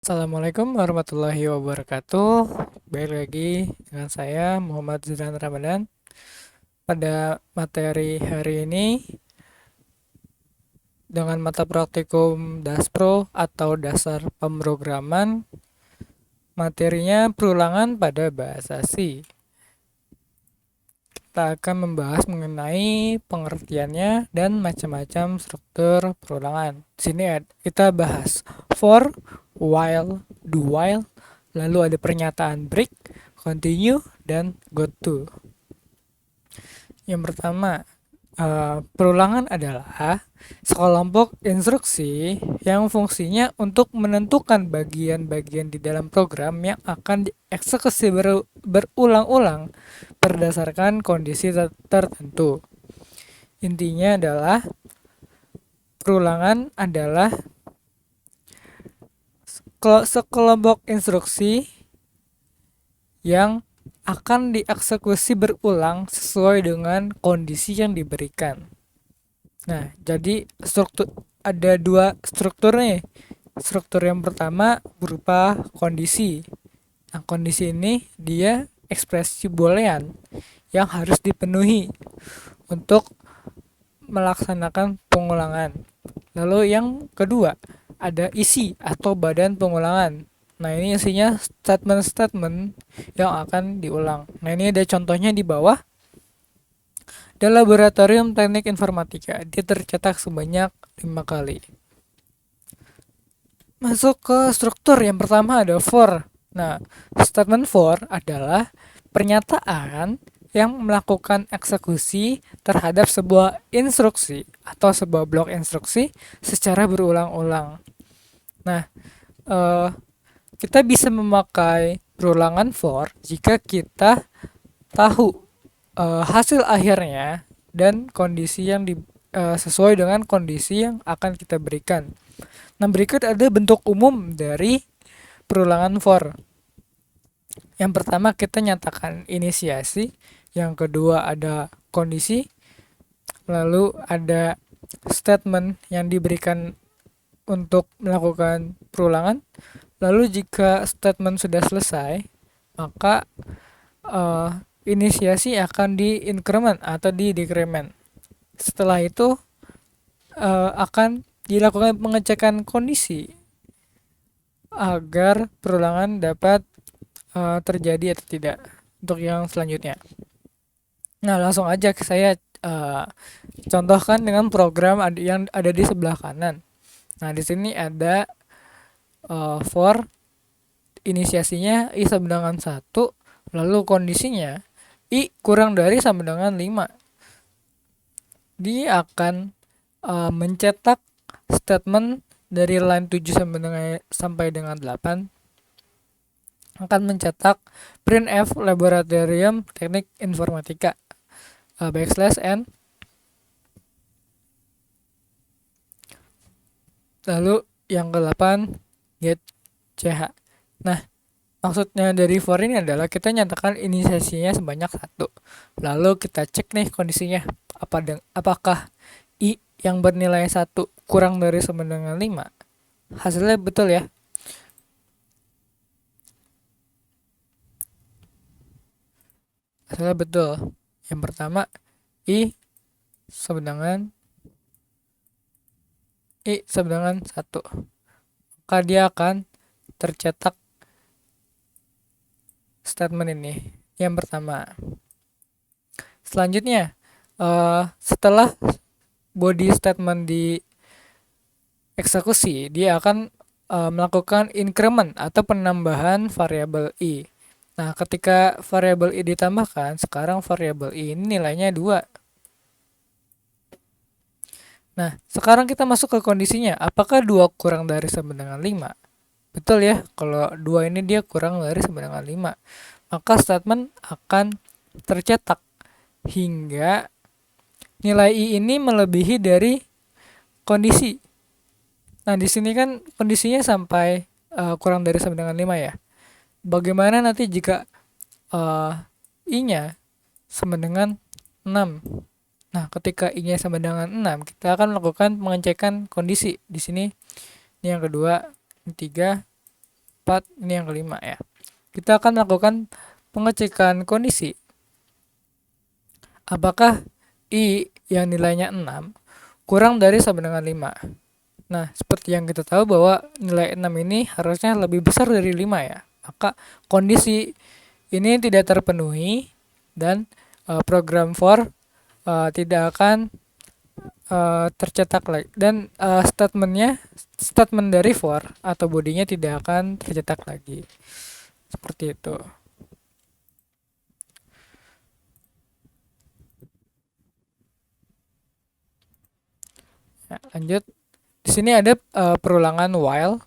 Assalamualaikum warahmatullahi wabarakatuh. Baik lagi dengan saya Muhammad Zidane Ramadan. Pada materi hari ini dengan mata praktikum Daspro atau dasar pemrograman, materinya perulangan pada bahasa C. Kita akan membahas mengenai pengertiannya dan macam-macam struktur perulangan. Di sini kita bahas for, while, do while, lalu ada pernyataan break, continue, dan go to. Yang pertama, perulangan adalah sekelompok instruksi yang fungsinya untuk menentukan bagian-bagian di dalam program yang akan dieksekusi berulang-ulang berdasarkan kondisi tertentu. Intinya adalah perulangan adalah sekelompok instruksi yang akan dieksekusi berulang sesuai dengan kondisi yang diberikan. Nah, jadi ada dua struktur nih. Struktur yang pertama berupa kondisi. Nah, kondisi ini dia ekspresi boolean yang harus dipenuhi untuk melaksanakan pengulangan. Lalu yang kedua ada isi atau badan pengulangan. Nah, ini isinya statement-statement yang akan diulang. Nah, ini ada contohnya di bawah. Di laboratorium teknik informatika, dia tercetak sebanyak 5 kali. Masuk ke struktur, yang pertama ada for. Nah, statement for adalah pernyataan yang melakukan eksekusi terhadap sebuah instruksi atau sebuah blok instruksi secara berulang-ulang. Nah, kita bisa memakai perulangan for jika kita tahu hasil akhirnya dan kondisi yang sesuai dengan kondisi yang akan kita berikan. Nah, berikut ada bentuk umum dari perulangan for. Yang pertama kita nyatakan inisiasi, yang kedua ada kondisi, lalu ada statement yang diberikan untuk melakukan perulangan. Lalu jika statement sudah selesai, maka inisiasi akan di-increment atau di-decrement. Setelah itu akan dilakukan pengecekan kondisi agar perulangan dapat terjadi atau tidak untuk yang selanjutnya. Nah, langsung aja saya contohkan dengan program yang ada di sebelah kanan. Nah, di sini ada for inisiasinya i sama dengan 1, lalu kondisinya i kurang dari sama dengan 5. Dia akan mencetak statement dari line 7 sampai dengan 8, akan mencetak printf laboratorium teknik informatika \n, lalu yang ke-8 get ch. Nah, maksudnya dari for ini adalah kita nyatakan inisiasinya sebanyak 1. Lalu kita cek nih kondisinya, apakah i yang bernilai 1 kurang dari sama dengan 5. Hasilnya betul ya. Hasilnya betul. Yang pertama i sama dengan 1. Maka dia akan tercetak statement ini yang pertama. Selanjutnya setelah body statement di eksekusi, dia akan melakukan increment atau penambahan variabel i. Nah, ketika variabel i ditambahkan, sekarang variabel i ini nilainya 2. Nah, sekarang kita masuk ke kondisinya. Apakah 2 kurang dari sama dengan 5? Betul ya, kalau 2 ini dia kurang dari sama dengan 5. Maka statement akan tercetak hingga nilai i ini melebihi dari kondisi. Nah, di sini kan kondisinya sampai kurang dari sama dengan 5 ya. Bagaimana nanti jika i-nya sama dengan 6? Nah, ketika i-nya sama dengan 6, kita akan melakukan pengecekan kondisi. Di sini ini yang kedua, yang ketiga, 4, ini yang kelima ya. Kita akan melakukan pengecekan kondisi. Apakah I yang nilainya 6 kurang dari sama dengan 5? Nah, seperti yang kita tahu bahwa nilai 6 ini harusnya lebih besar dari 5 ya. Maka kondisi ini tidak terpenuhi dan program for tidak akan tercetak lagi, dan statement dari for atau bodinya tidak akan tercetak lagi. Seperti itu. Nah, lanjut. Di sini ada perulangan while.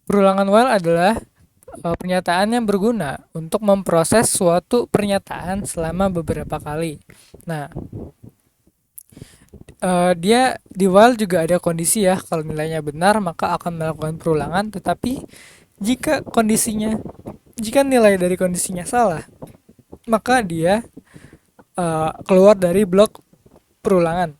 Perulangan while adalah pernyataan yang berguna untuk memproses suatu pernyataan selama beberapa kali. Nah, dia di while juga ada kondisi ya. Kalau nilainya benar maka akan melakukan perulangan, tetapi jika nilai dari kondisinya salah, maka dia keluar dari blok perulangan.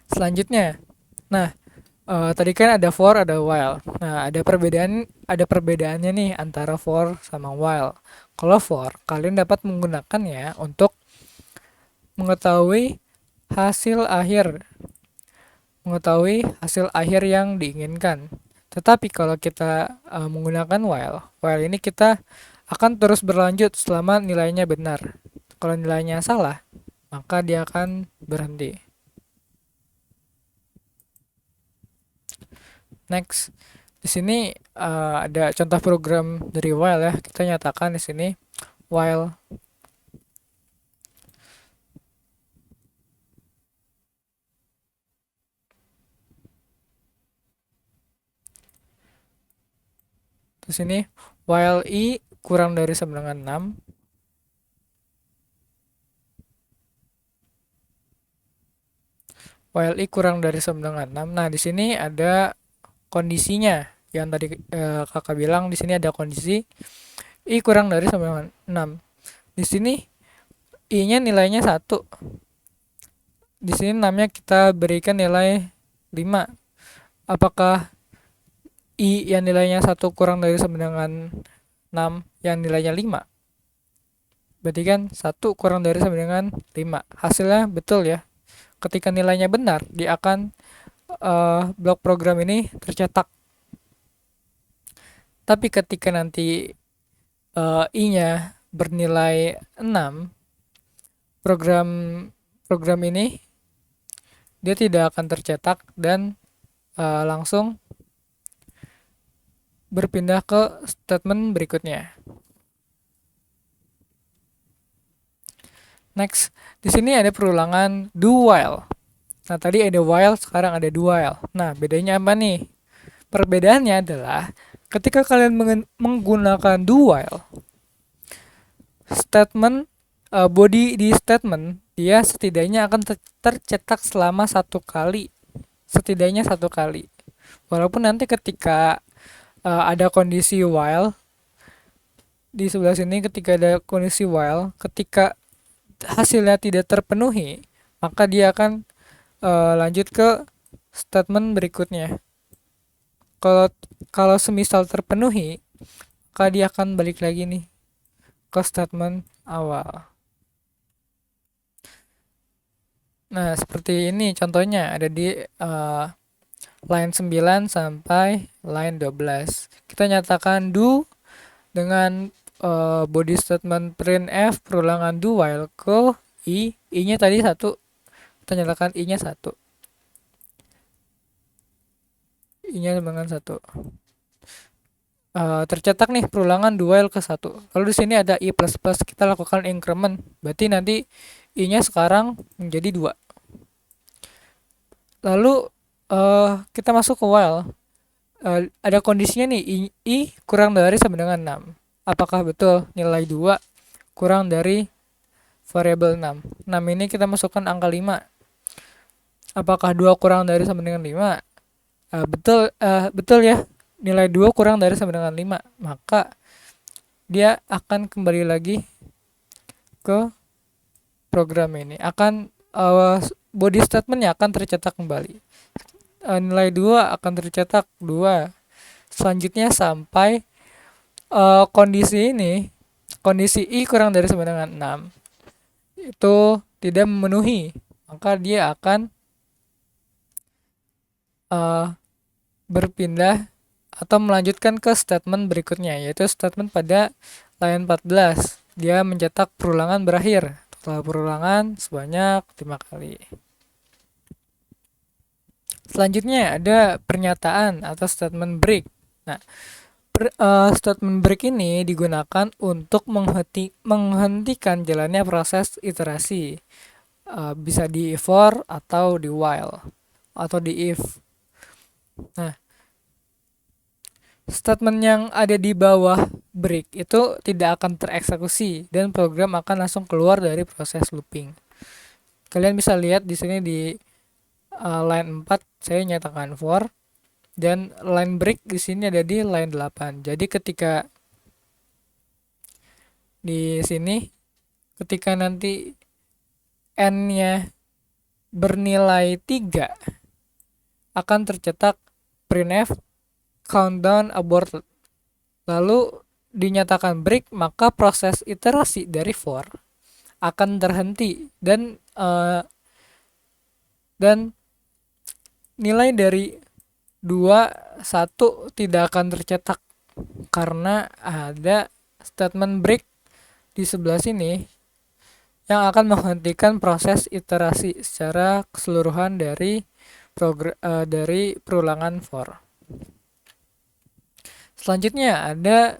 Selanjutnya, nah tadi kan ada for, ada while. Nah, ada perbedaannya nih antara for sama while. Kalau for, kalian dapat menggunakannya untuk mengetahui hasil akhir yang diinginkan. Tetapi kalau kita menggunakan while ini kita akan terus berlanjut selama nilainya benar. Kalau nilainya salah, maka dia akan berhenti. Next, di sini ada contoh program dari while ya. Kita nyatakan di sini while di sini while I kurang dari sama dengan 6. While I kurang dari sama dengan 6. Nah, di sini ada kondisinya. Yang tadi kakak bilang, di sini ada kondisi I kurang dari sama dengan 6. Di sini I-nya nilainya 1. Di sini 6-nya kita berikan nilai 5. Apakah I yang nilainya 1 kurang dari sama dengan 6 yang nilainya 5? Berarti kan 1 kurang dari sama dengan 5. Hasilnya betul ya. Ketika nilainya benar, dia akan blok program ini tercetak. Tapi ketika nanti I-nya bernilai 6, program ini dia tidak akan tercetak dan langsung berpindah ke statement berikutnya. Next, di sini ada perulangan do while. Nah, tadi ada while, sekarang ada do while. Nah, bedanya apa nih? Perbedaannya adalah ketika kalian menggunakan do while, statement body di statement dia setidaknya akan tercetak selama 1 kali, setidaknya 1 kali. Walaupun nanti ketika ada kondisi while di sebelah sini, ketika ada kondisi while, ketika hasilnya tidak terpenuhi, maka dia akan lanjut ke statement berikutnya. Kalau semisal terpenuhi, maka dia akan balik lagi nih ke statement awal. Nah, seperti ini contohnya ada di line 9 sampai line 12. Kita nyatakan do dengan body statement printf perulangan do while ke I-nya tadi 1. Kita nyatakan I-nya 1. I-nya dengan 1. Tercetak nih perulangan do while ke 1. Lalu di sini ada I++, kita lakukan increment. Berarti nanti I-nya sekarang menjadi 2. Lalu kita masuk ke while. Ada kondisinya nih, I kurang dari sama dengan 6. Apakah betul nilai 2 kurang dari variabel 6? 6 ini kita masukkan angka 5. Apakah 2 kurang dari sama dengan 5? Betul ya, nilai 2 kurang dari sama dengan 5. Maka dia akan kembali lagi ke program ini. Body statementnya akan tercetak kembali. Nilai 2 akan tercetak 2. selanjutnya sampai kondisi I kurang dari sama dengan 6 itu tidak memenuhi, maka dia akan uh, berpindah atau melanjutkan ke statement berikutnya, yaitu statement pada line 14. Dia mencetak perulangan berakhir. Total perulangan sebanyak 5 kali. Selanjutnya ada pernyataan atau statement break. Nah, statement break ini digunakan untuk menghentikan jalannya proses iterasi. Bisa di for atau di while atau di if. Nah, statement yang ada di bawah break itu tidak akan tereksekusi dan program akan langsung keluar dari proses looping. Kalian bisa lihat di sini di line 4 saya nyatakan for, dan line break di sini ada di line 8. Jadi ketika di sini ketika nanti n-nya bernilai 3 akan tercetak printf countdown aborted. Lalu dinyatakan break, maka proses iterasi dari for akan terhenti dan nilai dari 2, 1 tidak akan tercetak karena ada statement break di sebelah sini yang akan menghentikan proses iterasi secara keseluruhan dari perulangan for. Selanjutnya ada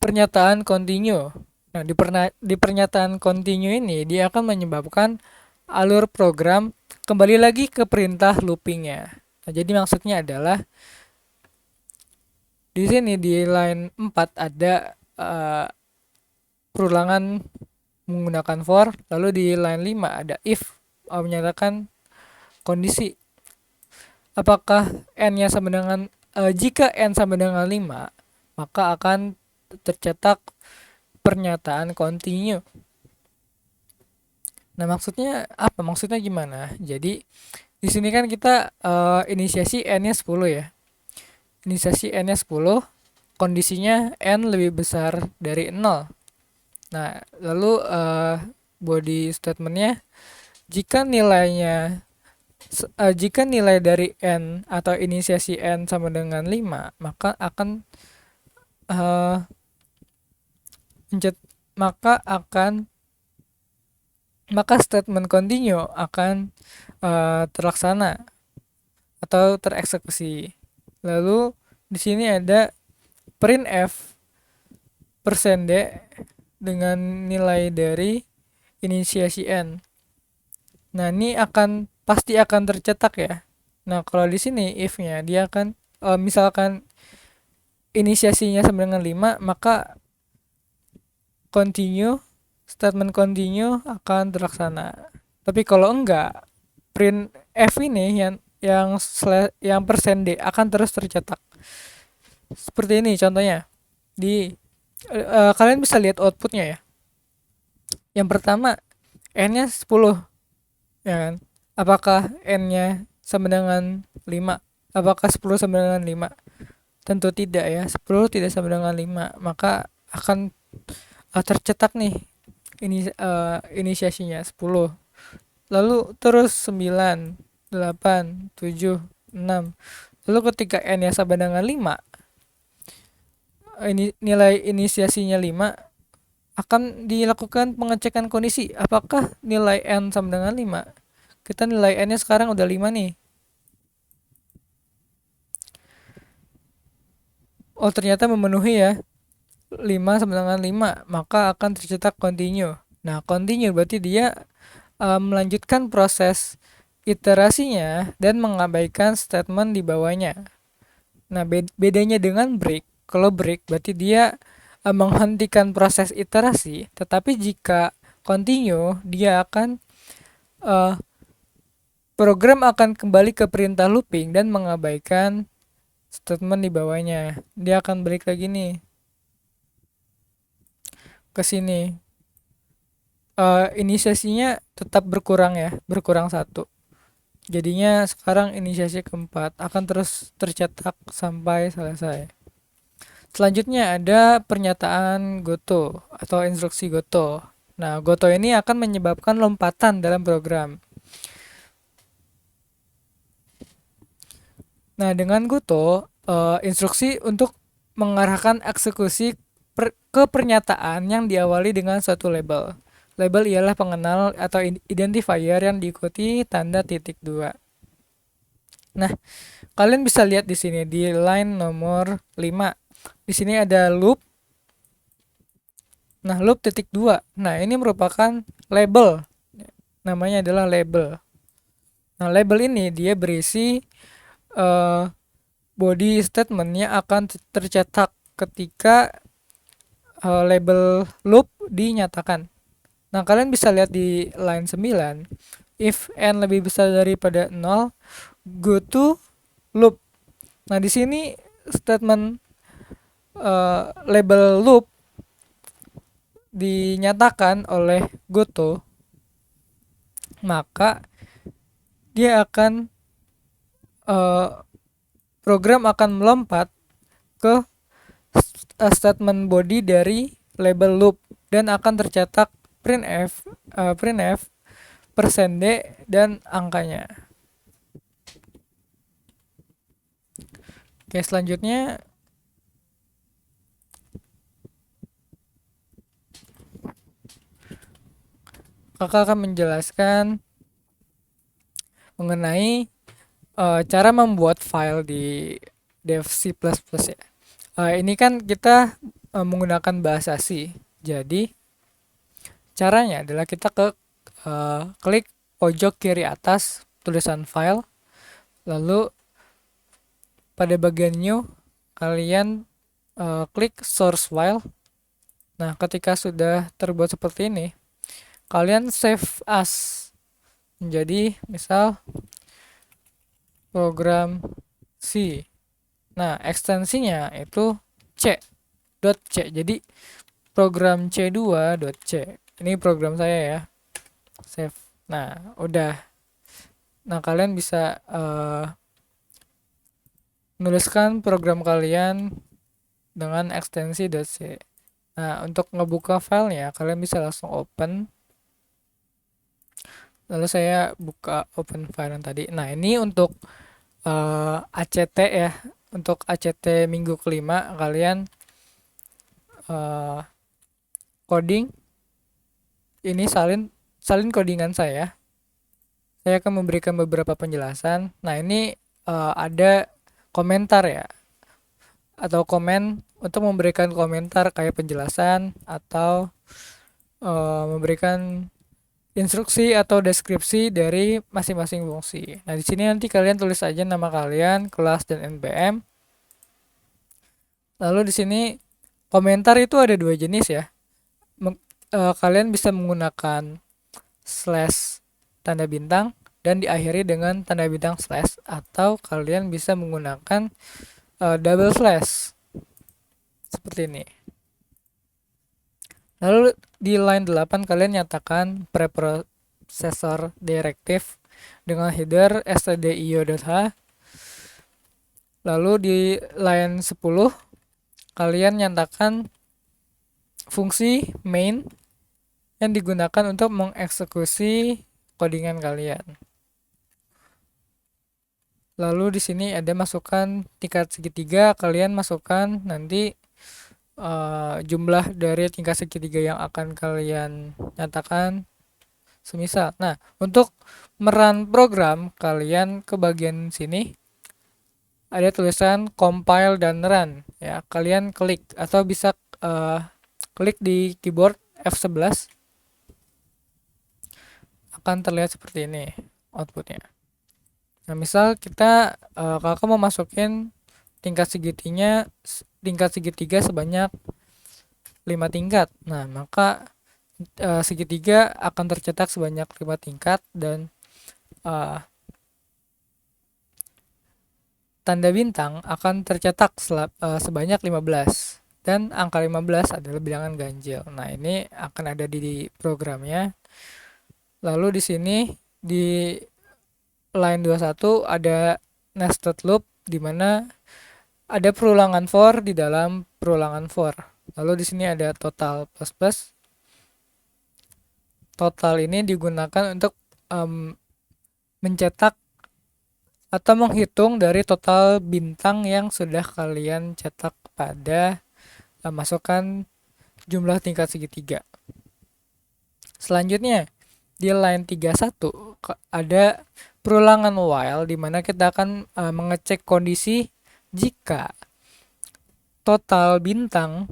pernyataan continue. Nah, di pernyataan continue ini dia akan menyebabkan alur program kembali lagi ke perintah loopingnya. Nah, jadi maksudnya adalah di sini di line 4 ada perulangan menggunakan for, lalu di line 5 ada if menyatakan kondisi apakah n-nya sama dengan jika n sama dengan 5, maka akan tercetak pernyataan continue. Nah, maksudnya apa? Maksudnya gimana? Jadi di sini kan kita inisiasi n-nya 10 ya. Inisiasi n-nya 10, kondisinya n lebih besar dari 0. Nah, lalu body statementnya jika nilai dari n atau inisiasi n sama dengan 5, maka akan maka statement continue akan terlaksana atau tereksekusi. Lalu di sini ada printf %d dengan nilai dari inisiasi n. Nah, ini pasti akan tercetak ya. Nah, kalau di sini if-nya dia akan misalkan inisiasinya sama dengan 5, maka statement continue akan terlaksana. Tapi kalau enggak, print f ini yang %d akan terus tercetak. Seperti ini contohnya. Kalian bisa lihat outputnya ya. Yang pertama, n-nya 10, ya kan? Apakah n-nya sama dengan 5? Apakah 10 sama dengan 5? Tentu tidak ya. 10 tidak sama dengan 5, maka akan tercetak nih inisiasinya 10. Lalu terus 9, 8, 7, 6. Lalu ketika n-nya sama dengan 5, nilai inisiasinya 5, akan dilakukan pengecekan kondisi apakah nilai n sama dengan 5. Kita nilai n-nya sekarang udah 5 nih. Oh, ternyata memenuhi ya. 5 sama dengan 5, maka akan tercetak continue. Nah, continue berarti dia melanjutkan proses iterasinya dan mengabaikan statement di bawahnya. Nah, bedanya dengan break, kalau break berarti dia menghentikan proses iterasi, tetapi jika continue dia akan program akan kembali ke perintah looping dan mengabaikan statement di bawahnya. Dia akan balik lagi nih ke sini. Inisiasinya tetap berkurang ya, berkurang 1. Jadinya sekarang inisiasi keempat akan terus tercetak sampai selesai. Selanjutnya ada pernyataan goto atau instruksi goto. Nah, goto ini akan menyebabkan lompatan dalam program. Nah, dengan goto, instruksi untuk mengarahkan eksekusi ke pernyataan yang diawali dengan suatu label. Label ialah pengenal atau identifier yang diikuti tanda titik 2. Nah, kalian bisa lihat di sini di line nomor 5. Di sini ada loop. Nah, loop titik 2. Nah, ini merupakan label. Namanya adalah label. Nah, label ini dia berisi body statementnya akan tercetak ketika label loop dinyatakan. Nah, kalian bisa lihat di line 9, if n lebih besar daripada 0, go to loop. Nah, di sini statement label loop dinyatakan oleh goto, maka dia akan program akan melompat ke statement body dari label loop dan akan tercetak printf %d dan angkanya. Oke, selanjutnya kakak akan menjelaskan mengenai cara membuat file di Dev C++ ya. Ini kan kita menggunakan bahasa C. Jadi caranya adalah kita klik pojok kiri atas tulisan file, lalu pada bagian new kalian klik source file. Nah, ketika sudah terbuat seperti ini, kalian save as menjadi misal program C. Nah, ekstensinya itu c.c. Jadi program c2.c. Ini program saya ya. Save. Nah, udah. Nah, kalian bisa menuliskan program kalian dengan ekstensi .c. Nah, untuk ngebuka filenya, kalian bisa langsung open. Lalu saya buka open file yang tadi. Nah, ini untuk ACT ya. Untuk ACT minggu kelima, kalian coding. Ini salin codingan saya. Saya akan memberikan beberapa penjelasan. Nah, ini ada komentar ya. Atau komen untuk memberikan komentar kayak penjelasan atau memberikan instruksi atau deskripsi dari masing-masing fungsi. Nah, di sini nanti kalian tulis aja nama kalian, kelas dan NPM. Lalu di sini komentar itu ada dua jenis ya. Kalian bisa menggunakan slash tanda bintang dan diakhiri dengan tanda bintang slash, atau kalian bisa menggunakan double slash seperti ini. Lalu di line 8 kalian nyatakan preprocessor directive dengan header stdio.h. Lalu di line 10 kalian nyatakan fungsi main yang digunakan untuk mengeksekusi codingan kalian. Lalu di sini ada masukan tingkat segitiga, kalian masukkan nanti jumlah dari tingkat segitiga yang akan kalian nyatakan semisal. Nah, untuk merun program, kalian ke bagian sini ada tulisan compile dan run ya. Kalian klik atau bisa klik di keyboard F11, akan terlihat seperti ini outputnya. Nah, misal kita kakak mau masukin tingkat segitiga sebanyak 5 tingkat. Nah, maka segitiga akan tercetak sebanyak 5 tingkat dan tanda bintang akan tercetak sebanyak 15 dan angka 15 adalah bilangan ganjil. Nah, ini akan ada di programnya. Lalu di sini di line 21 ada nested loop di mana ada perulangan for di dalam perulangan for. Lalu di sini ada total plus plus. Total ini digunakan untuk mencetak atau menghitung dari total bintang yang sudah kalian cetak pada masukkan jumlah tingkat segitiga. Selanjutnya di line 31 ada perulangan while di mana kita akan mengecek kondisi jika total bintang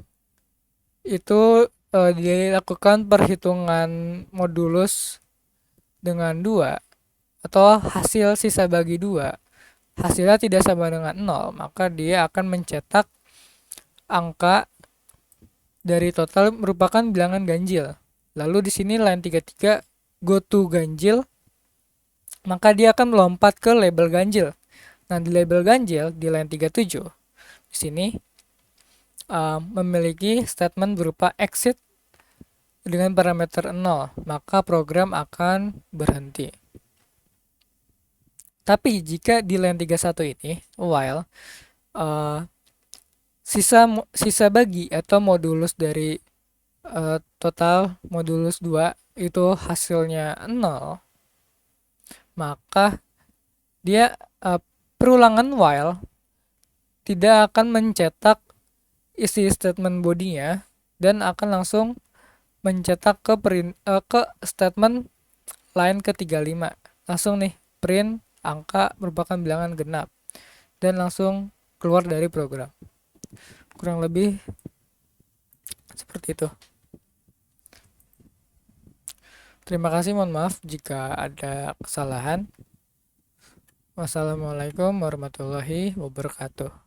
itu dilakukan perhitungan modulus dengan 2 atau hasil sisa bagi 2 hasilnya tidak sama dengan 0, maka dia akan mencetak angka dari total merupakan bilangan ganjil. Lalu di sini line 33 go to ganjil, maka dia akan melompat ke label ganjil. Nah, di label ganjil di line 37 di sini memiliki statement berupa exit dengan parameter 0, maka program akan berhenti. Tapi jika di line 31 ini while sisa bagi atau modulus dari total modulus 2 itu hasilnya 0, maka dia perulangan while tidak akan mencetak isi statement bodinya dan akan langsung mencetak ke statement line ke-35. Langsung nih print angka merupakan bilangan genap dan langsung keluar dari program. Kurang lebih seperti itu. Terima kasih, mohon maaf jika ada kesalahan. Wassalamualaikum warahmatullahi wabarakatuh.